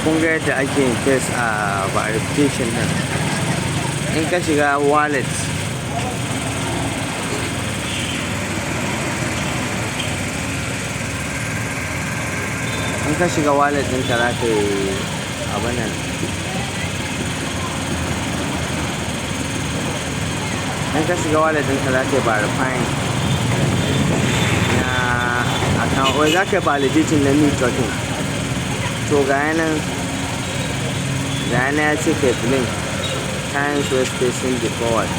kun ga yadda ake yin face a verification din. In ka shiga wallet, ɗinka za ka yi abin nan. In ka shiga wallet ɗinka za ka yi verifying na account, wai za ka yi validating na new token. To ga yanan ya ce kai blink times were facing the forward,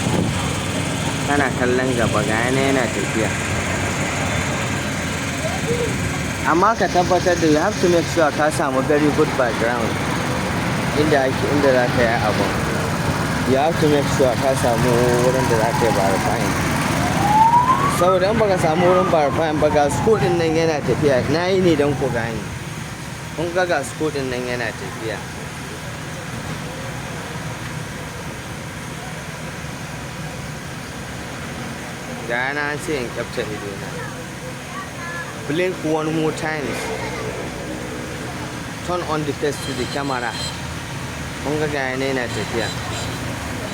kana kallon gaba ga yana tafiya. Amma ka tabbatar da you have to make sure ka samu very good background inda za ka yi abun. You have to make sure ka samu wurin da za ka yi verifying. Saboda in baka samu wurin verifying ba, ga school din nan yana tafiya. Na yi ne don ku gane. Kun ga school din nan yana tafiya. Ga yana an ce in kyafta ido na. Blink one more times. Turn on the face to the camera. Kun ga yana tafiya.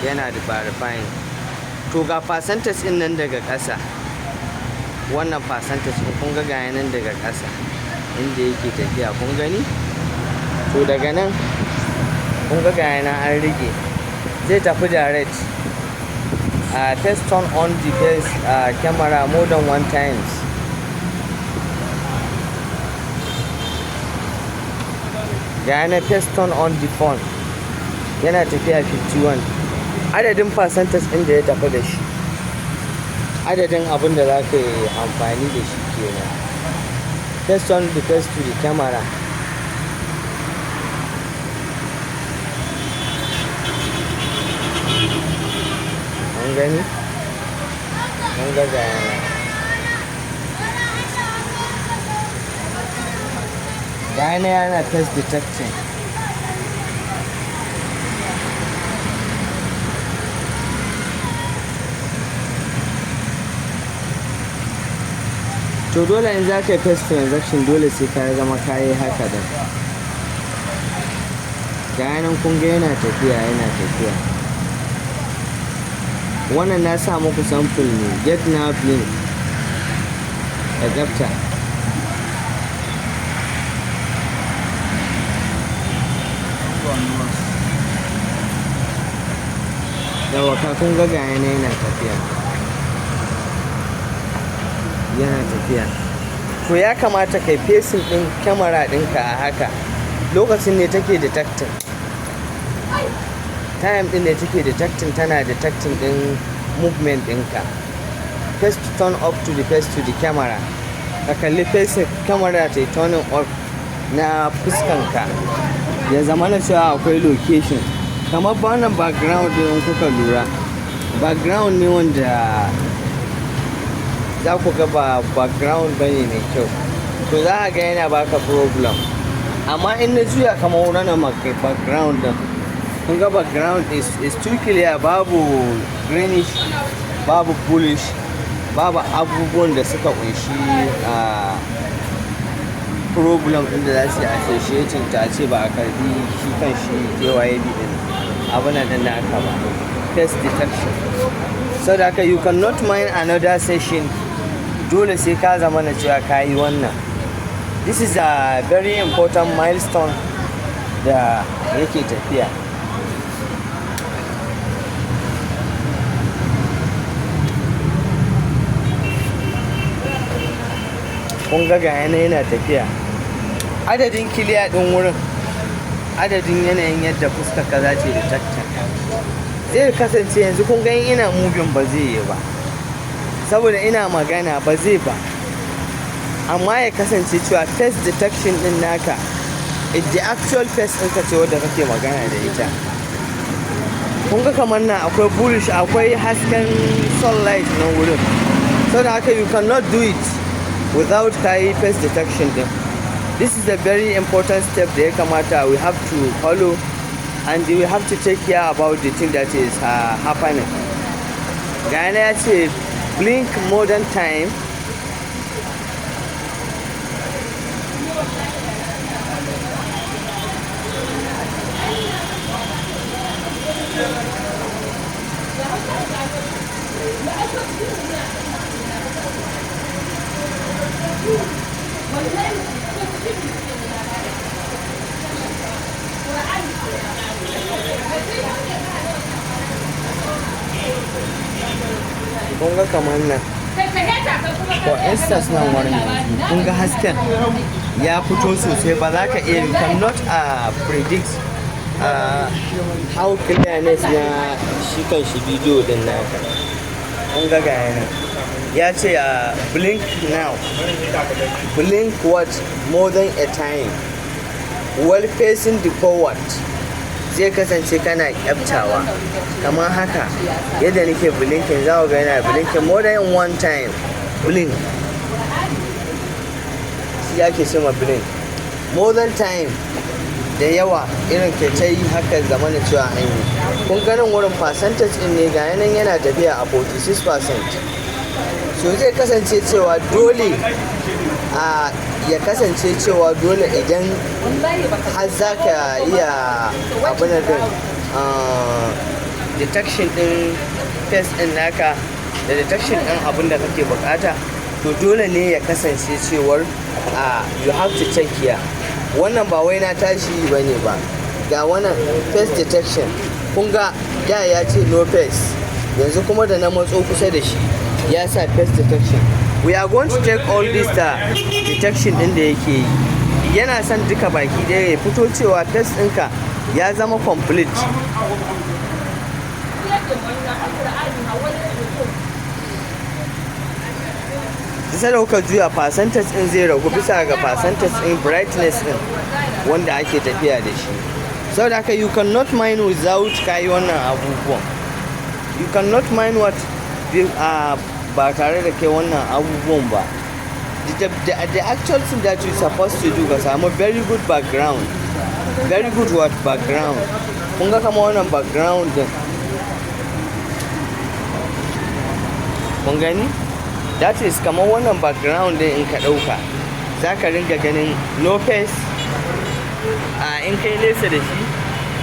Yana da verifying. To ga percentage din nan daga ƙasa. Wannan percentage din kun ga nan daga ƙasa inda yake tafiya, kun gani? To daga nan kun ga yana an rage. Zai tafi direct. First turn on the face camera more than one times. Yana first turn on the phone. Yana tafiya 51. Adadin percentage ɗin da ya tafi da shi, adadin abin da za ka yi amfani da shi kenan. First on the face to the camera. An gani? An ga yana. Yana face detecting. To dole in za ka yi face transaction dole sai ka zama kayi haka da. Ga yanan kun ga yana tafiya. Wannan na sa muku sample ne, get now blink. Ka gafta. Yawa ka kun ga yana tafiya. To ya kamata kai facing din camera ɗinka a haka. Lokacin ne take detecting. Time din ne take detecting, tana detecting din movement ɗinka. Face to turn up to the face to the camera. Ka kalli facing camera ta turning up na fuskanka. Ya zama na cewa akwai location. Kamar wannan background din kuka lura. Background ne wanda za ku ga ba background bane mai kyau, to za a ga yana baka problem. Amma in na juya kamar wurin background din, kun ga background is too clear, babu greenish, babu bluish, babu abubuwan da suka kunshi problem din da za su yi associating ta ce ba a karbi shi kan shi KYB din abin nan da aka ba. Face detection. So da haka you cannot mine another session. Dole sai ka zama na cewa ka yi wannan. This is a very important milestone da yake tafiya. Kun ga yana tafiya. Adadin kiliya ɗin wurin, adadin yanayin yadda fuskar ka za ce detector zai kasance yanzu kun ga ina moving ba zai yi ba, saboda ina magana ba zai ba. Amma ya kasance cewa face detection din naka the actual face ɗinka ce wadda kake magana da ita. Kun ga kamar nan akwai bullish, akwai hasken sunlight nan wurin, so da haka you cannot do it without kayi face detection din. This is a very important step da ya kamata we have to follow, and we have to take care about the thing that is happening. Gana ya ce blink more than time. kun ga kamar nan for instance nan wurin yanzu kun ga hasken ya fito sosai, ba za ka iya, you cannot predict how clearness na shi kan shi bidiyo din naka. Kun ga yana ya ce blink now, blink what more than a time, while facing the forward. Zai kasance kana kyaftawa kamar haka yadda nake blinking, za ku ga yana blinking more than one time. Blink shi ake ce ma blink more than time, da yawa irin ke ta yi haka zamana cewa an yi. Kun ganin wurin percentage din ne ga yanan yana tafiya a 46%. So zai kasance cewa dole ya kasance cewa dole idan har za ka iya abin din detection din face din naka da detection din abin da kake bukata, to dole ne ya kasance cewar you have to check here. Wannan ba wai na tashi bane ba, ga wannan face detection kun ga da ya ce no face, yanzu kuma da na matso kusa da shi ya sa face detection. We are going to take all this detection din da yake yi, yana son duka baki ɗaya ya fito cewa face ɗinka ya zama complete. Sai da kuka juya percentage ɗin zai ragu bisa ga percentage ɗin brightness ɗin wanda ake tafiya da shi. Saboda haka you cannot mine without kayi wannan abubuwan. You cannot mine what ba tare da kai wannan abubuwan ba. The actual thing that you're supposed to do ka samu very good background, very good what background. Kun ga kama wannan background din, kun gani? That is kamar wannan background din in ka ɗauka za ka ringa ganin no face. In kai nesa da shi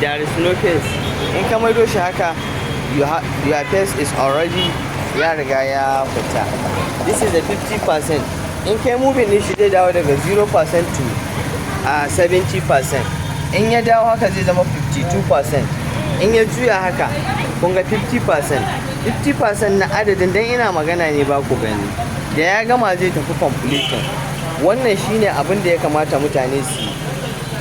there is no face. In ka maido shi haka your face is already ya riga ya fita. This is the 50%. In kai moving din shi zai dawo daga 0% to 70%. In ya dawo haka zai zama 52%. In ya juya haka kun ga 50%. 50% na adadin, dan ina magana ne ba ku gani, da ya gama zai tafi completion. Wannan shine abin da ya kamata mutane su yi.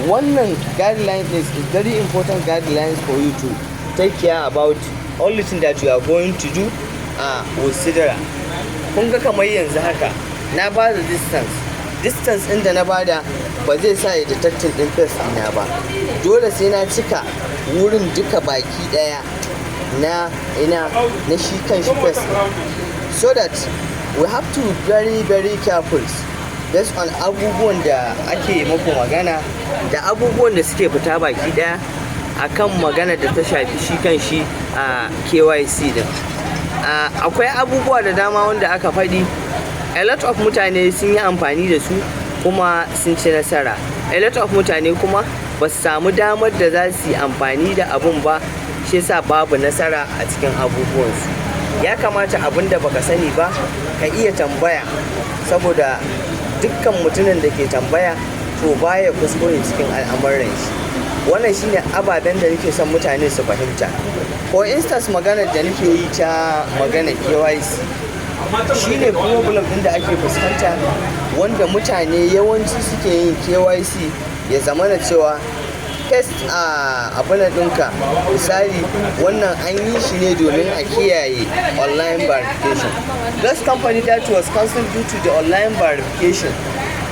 Wannan guideline is very important guidelines for you to take care about all the things that you are going to do with sidra. Kun ga kamar yanzu haka na ba da distance ɗin da na bada ba zai sa ya detecting ɗin face ɗina ba. Dole sai na cika wurin duka baki ɗaya na shi kan shi face, so that we have to be very very careful based on abubuwan da ake muku magana da abubuwan da suke fita baki ɗaya akan magana da ta shafi shi kan shi a KYC din. Akwai abubuwa da dama wanda aka faɗi, a lot of mutane sun yi amfani da su kuma sun ci nasara, a lot of mutane kuma ba su samu damar da za su yi amfani da abun ba, shi yasa babu nasara a cikin abubuwansu. Ya kamata abin da baka sani ba ka iya tambaya, saboda dukkan mutumin da ke tambaya to baya kuskure cikin al'amuran shi. Wannan shine ababen da nake son mutane su fahimta. For instance, maganar da nake yi ta magana KYC shine problem ɗin da ake fuskanta, wanda mutane yawanci suke yin KYC ya zamana cewa test abin ɗinka misali wannan an yi shi ne domin a kiyaye online verification. This company that was cancelled due to the online verification,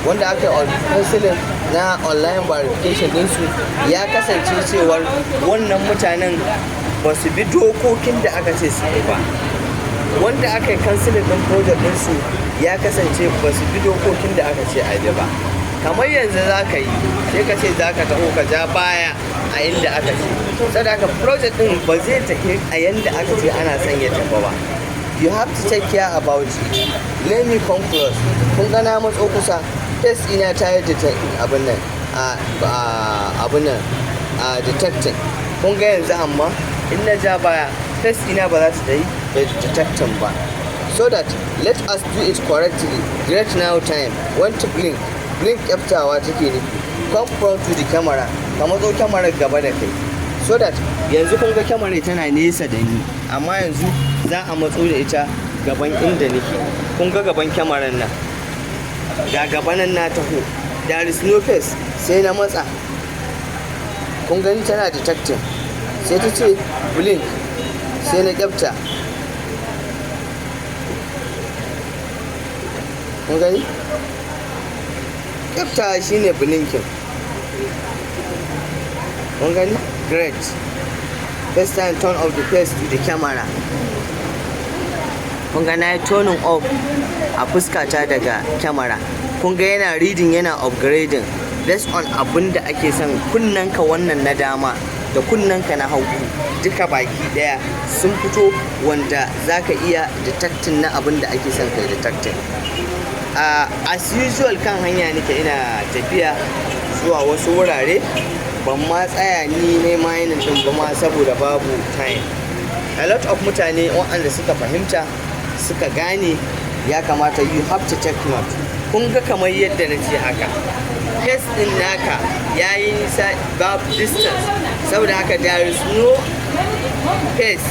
wanda aka cancelling na online verification ɗinsu, ya kasance cewar wannan mutanen ba su bi dokokin da aka ce su bi ba. Wanda aka yi cancelling ɗin project ɗinsu ya kasance ba su bi dokokin da aka ce a bi ba. Kamar yanzu za ka yi sai ka ce za ka taho ka ja baya a inda aka ce, saboda project din ba zai tafi a yanda aka ce ana son ya tafi ba. You have to take care about it. Let me come close. Kun ga na matso kusa, test ina ta yi abin nan detecting. Kun ga yanzu amma in na ja baya test ina ba za ta yi detecting ba. So that let us do it correctly. Great now time. Want to blink kyaftawa take nufi. Come front to the camera, ka matso kyamarar gaba da kai, so that yanzu kun ga kyamarar tana nesa da ni, amma yanzu za a matso da ita gaban inda nake, kun ga gaban kyamarar nan, ga gabanan na taho, there is no face, sai na matsa, kun gani tana detecting, sai ta ce blink, sai na kyafta, kun gani kyafta shine blinking, kun gani great. First time turn off the face to the camera, kun ga na yi turning off a fuskata daga kyamara, kun ga yana reading, yana upgrading based on abin da ake son. Kunnanka wannan na dama da kunnanka na hagu duka baki daya sun fito, wanda zaka iya detecting na abin da ake son kai detecting. As usual kan hanya nake ina tafiya zuwa wasu wurare, ban ma tsaya ni ne mining din ba ma saboda babu time. A lot of mutane waɗanda suka fahimta suka gane ya kamata you have to take note. Kun ga kamar yadda na ce haka, face din naka yayi nisa, babu distance, saboda haka there is no face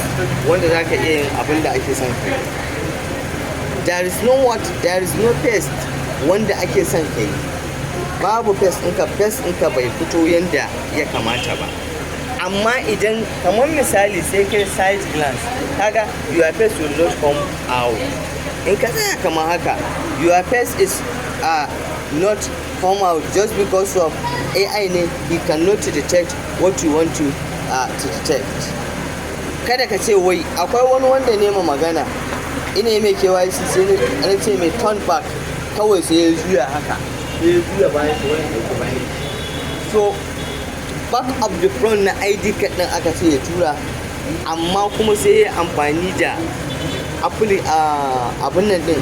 wanda zaka iya yin abin da ake son kai. There is no what? There is no face wanda ake son kai. Babu face ɗinka bai fito yanda ya kamata ba. Amma idan kamar misali sai kai side glance, kaga your face will not come out. In ka tsaya kamar haka, your face is not come out just because of AI ne, he cannot detect what you want to detect. Kada ka ce wai akwai wani wanda ne ma magana, ina mai KYC sai na ce mai turn back, kawai sai ya juya haka, sai ya juya bayan shi wani da bayan. So back of the front na ID card ɗin aka ce ya tura, amma kuma sai ya amfani da abin nan ɗin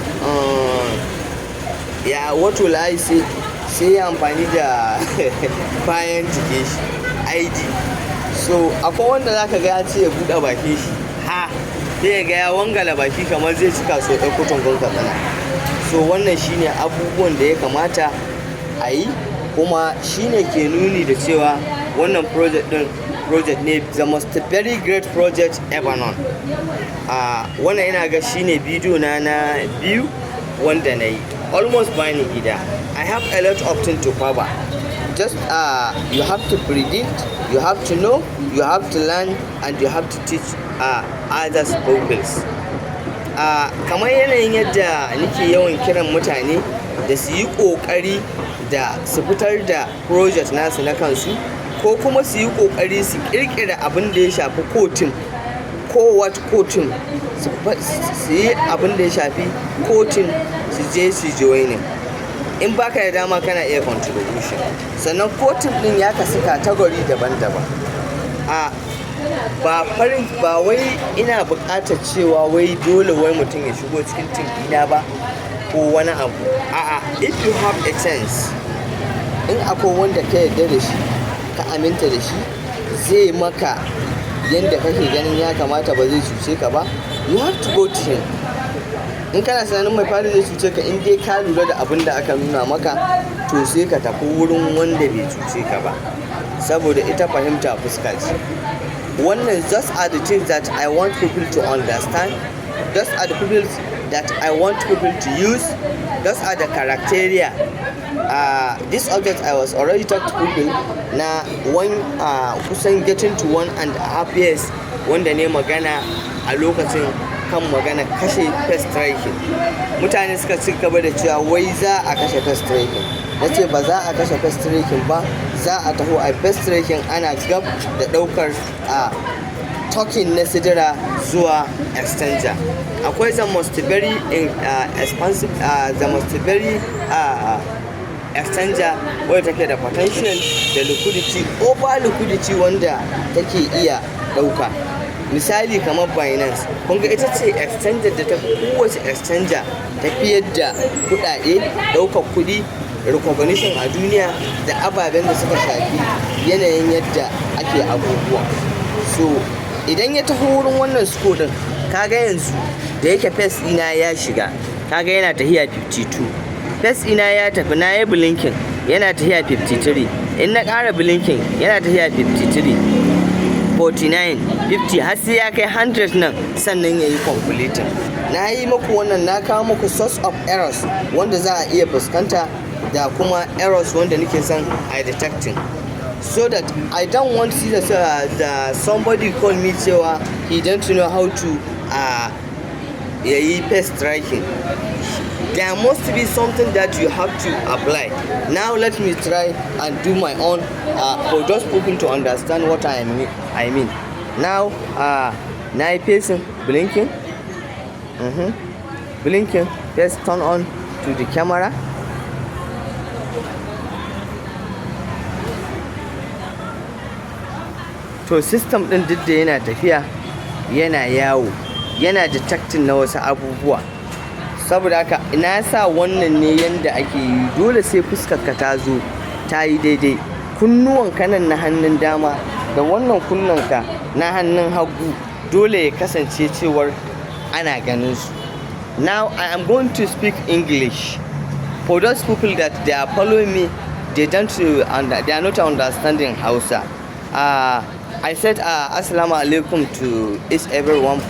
ya wato layi, sai ya amfani da bayan jike shi ID. So akwai wanda zaka ga ya ce ya buɗe baki shi, sai ya ga ya wangala baki kamar zai cika so ɗan kutun gunka tsana. So wannan shine abubuwan da ya kamata a yi, kuma shine ke nuni da cewa wannan project ne the most very great project ever known. Wannan ina ga shine bidiyo na biyu wanda na yi, almost bani gida. I have a lot of things to cover. Just you have to predict, you have to know, you have to learn, and you have to teach others pupils. Kamar yanayin yadda nake yawan kiran mutane da su yi ƙoƙari da su fitar da project nasu na kansu, ko kuma su yi ƙoƙari su ƙirƙira abin da ya shafi kotun, kotun su yi abin da ya shafi kotun, su je su joinin. In baka da dama kana iya contribution. Sannan kotun din ya kasu category daban-daban. Ba wai ina buƙatar cewa wai dole wai mutum ya shigo cikin team ɗina ba ko wani abu. If you have a chance, in akwai wanda ka yarda da shi, ka aminta da shi, zai maka yanda kake ganin ya kamata, ba zai cuce ka ba, you have to go to him. In kana tunanin Maifada zai cuce ka, in dai ka lura da abin da aka nuna maka, to sai ka tafi wurin wanda bai cuce ka ba, saboda ita fahimta fuska ce. Wannan just are the things that I want people to understand, just are the people that I want people to use, just are the criteria. This object I was already talked to people na kusan getting to 1.5 years wanda ne magana a lokacin kan magana kashe pest striking. Mutane suka ci gaba da cewa wai za a kashe pest striking. Na ce ba za a kashe pest striking ba, za a taho a pest striking ana gab da daukar token na sidra zuwa exchanger. Akwai the most very expensive, the most very exchanger wadda take da potential da liquidity, over liquidity wanda take iya dauka. Misali kamar Binance, kun ga ita ce exchanger da ta kowace exchanger tafiyar da kudade, daukar kudi, recognition a duniya da ababen da suka shafi yanayin yadda ake abubuwa. So idan ya taho wurin wannan score din, kaga yanzu da yake face ina ya shiga, kaga yana tahiya 52, face ina ya tafi, na yi blinking yana tahiya 53, in na ƙara blinking yana tahiya 53, 49, 50, har sai ya kai 100 nan sannan ya yi completing. na yi muku wannan, na kawo muku source of errors wanda za a iya fuskanta da kuma errors wanda nake son a detecting, so that I don't want to see that somebody call me cewa he don't know how to paste tracking. There must be something that you have to apply. Now let me try and do my own for those people to understand what I mean. Now now facing blinking, blinking, just turn on to the camera. To system din duk da yana tafiya, yana yawo, yana detecting na wasu abubuwa. Saboda haka na sa wannan ne yanda ake yi, dole sai fuskarka ta zo ta yi daidai. Kunnuwan kanan na hannun dama da wannan kunnanka na hannun hagu dole ya kasance cewar ana ganin su. Now I am going to speak English. For those people that they are following me, they are not understanding Hausa. I said assalamu alaikum to everyone.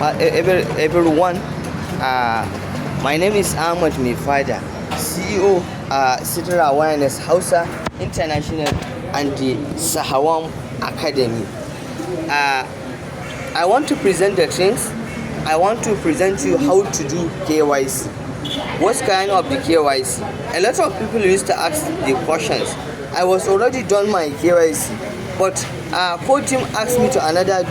My name is Ahmed Maifada, CEO Sidra Awareness Hausa International and the Sahawam Academy. I want to present the things. I want to present you how to do KYC. What kind of the KYC? A lot of people used to ask the questions. I was already done my KYC, but team asked me to another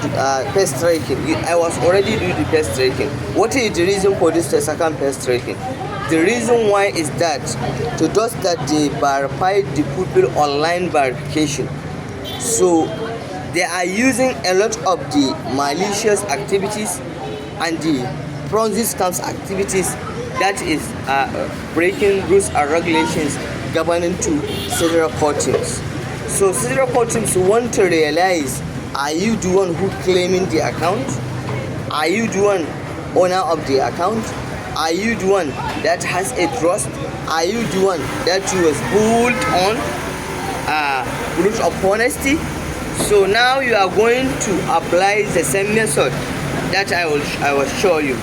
pest tracking. I was already doing the pest tracking. What is the reason for this second pest tracking? The reason why is that to those that they verified the people online verification. So they are using a lot of the malicious activities and the Ponzi scams activities that is breaking rules and regulations governing to sidra teams. So sidra teams want to realize, are you the one who claiming the account? Are you the one owner of the account? Are you the one that has a trust? Are you the one that was built on root of honesty? So now you are going to apply the same method that I will show you.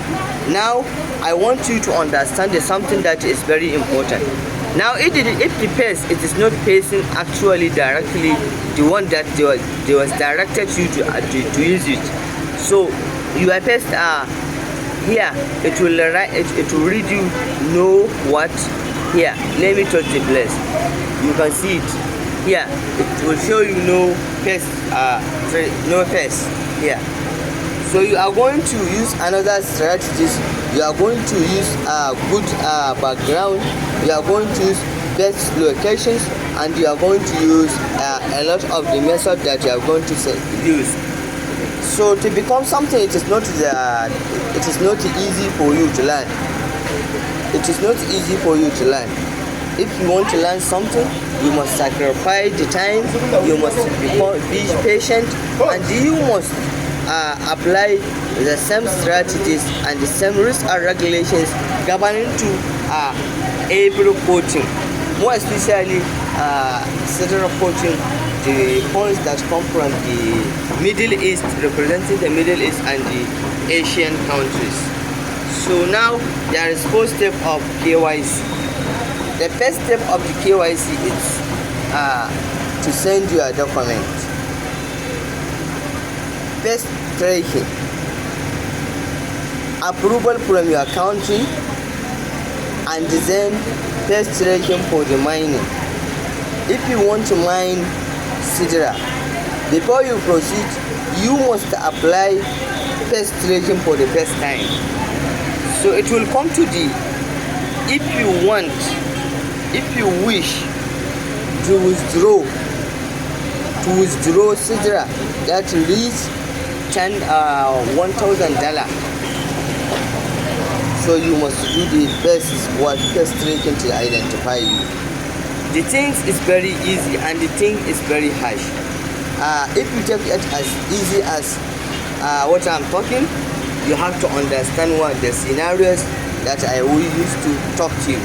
Now I want you to understand something that is very important. Now if the pest, it is not facing actually directly the one that they was directed you to use it. So your pest here, it will read you know what. Here, let me touch the place. You can see it here. It will show you no pest, no pest here. So you are going to use another strategies. You are going to use a good background. You are going to use best locations, and you are going to use a lot of the method that you are going to use. So to become something, it is not easy for you to learn. It is not easy for you to learn. If you want to learn something, you must sacrifice the time. You must be patient, and you must apply the same strategies and the same rules and regulations governing to every coaching. More especially sidra coaching, the points that come from the Middle East, representing the Middle East and the Asian countries. So now there is four steps of KYC. The first step of the KYC is to send you a document. First tracking, approval from your country, and then first tracking for the mining. If you want to mine sidra, before you proceed, you must apply first tracking for the first time. So it will come to the, if you wish to withdraw sidra that reach $1,000. So you must do the best tracking to identify you. The thing is very easy and the thing is very harsh. If you take it as easy as what I'm talking, you have to understand what the scenarios that I will use to talk to you.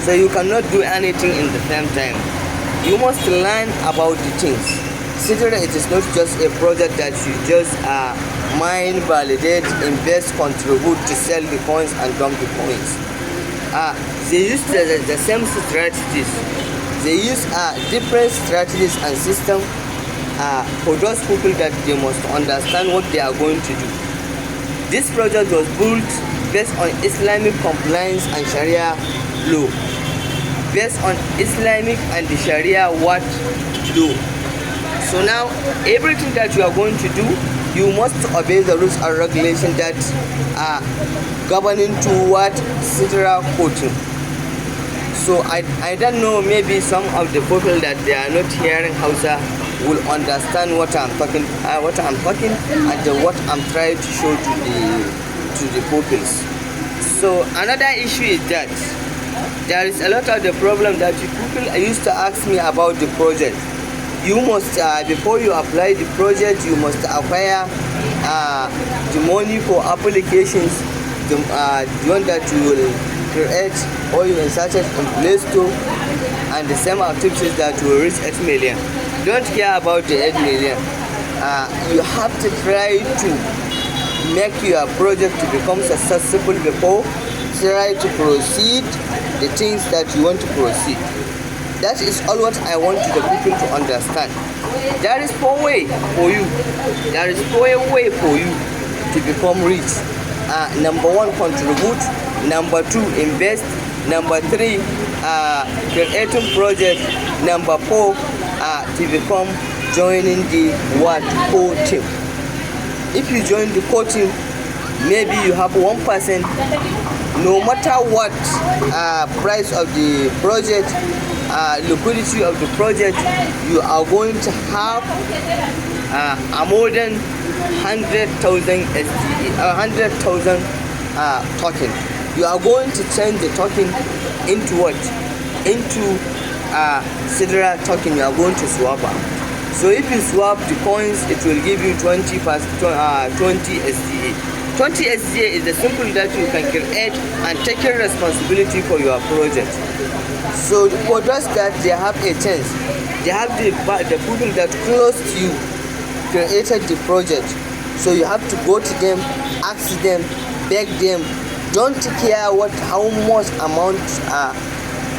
So you cannot do anything in the same time. You must learn about the things. Sidra, it is not just a project that you just mine, validate, invest, contribute to sell the coins and dump the coins. They use the same strategies. They use different strategies and systems for those people that they must understand what they are going to do. This project was built based on Islamic compliance and Sharia law. Based on Islamic and the Sharia what law. So now everything that you are going to do, you must obey the rules and regulations that are governing to what sidra quoting. So I don't know, maybe some of the people that they are not hearing Hausa will understand what I'm talking and what I'm trying to show to the pupils. So another issue is that there is a lot of the problem that the people used to ask me about the project. You must before you apply the project, you must acquire the money for applications, the one that you will create or you insert it in Play Store, and the same activities that will reach 8 million. Don't care about the 8 million. You have to try to make your project to become successful before try to proceed the things that you want to proceed. That is all what I want the people to understand. There is 4 ways for you. There is 4 ways for you to become rich. Number 1, contribute. Number 2, invest. Number 3, creating project. Number 4, to become joining the core team. If you join the core team, maybe you have 1%. No matter what price of the project, liquidity of the project, you are going to have a more than 100,000 token. You are going to change the token into what? Into sidra token. You are going to swap. So if you swap the coins, it will give you 20 SDA. 20 SDA is the simple that you can create and take responsibility for your project. So for those that they have a chance, they have the people that close to you created the project. So you have to go to them, ask them, beg them. Don't care how much amount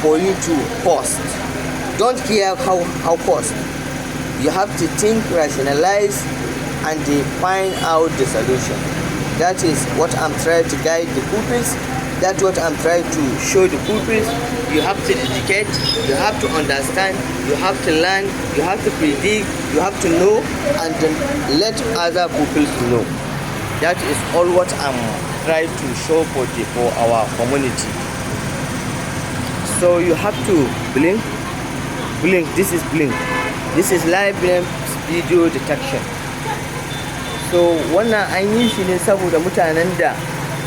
for you to cost. Don't care how cost. You have to think, rationalize, and find out the solution. That is what I'm trying to guide the pupils. That's what I'm trying to show the pupils. You have to dedicate, you have to understand, you have to learn, you have to predict, you have to know, and then let other pupils know. That is all what I'm trying to show for our community. So you have to blink. This is blink. This is live video detection. So wannan an yi shi ne saboda mutanen da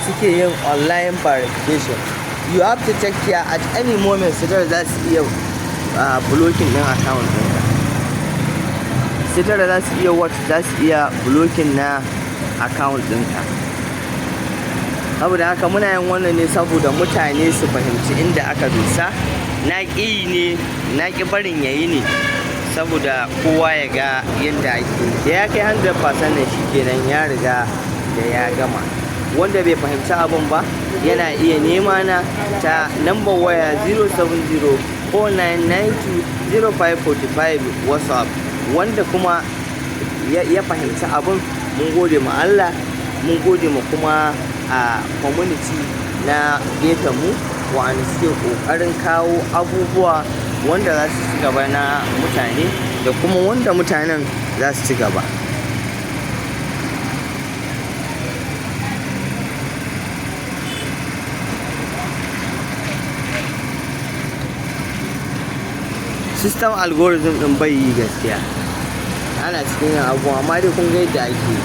suke yin online verification. You have to take care at any moment sidra za su iya blocking din account ɗinka. Sidra za su iya blocking na account ɗinka. Saboda haka muna yin wannan ne saboda mutane su fahimci inda aka dosa. Na ƙi barin yayi ne saboda kowa ya ga yadda ake. Da ya kai 100% ne shikenan ya riga da ya gama. Wanda bai fahimci abin ba yana iya nema na ta number waya 07049920545 WhatsApp. Wanda kuma ya fahimci abin, mun gode ma Allah, mun gode ma kuma a community na gefen mu wa'anda suke ƙoƙarin kawo abubuwa wanda za su ci gaba na mutane da kuma wanda mutanen za su ci gaba. System algorithm ɗin bai yi gaskiya, ana cikin yin abubuwa amma dai kun ga yadda ake yi.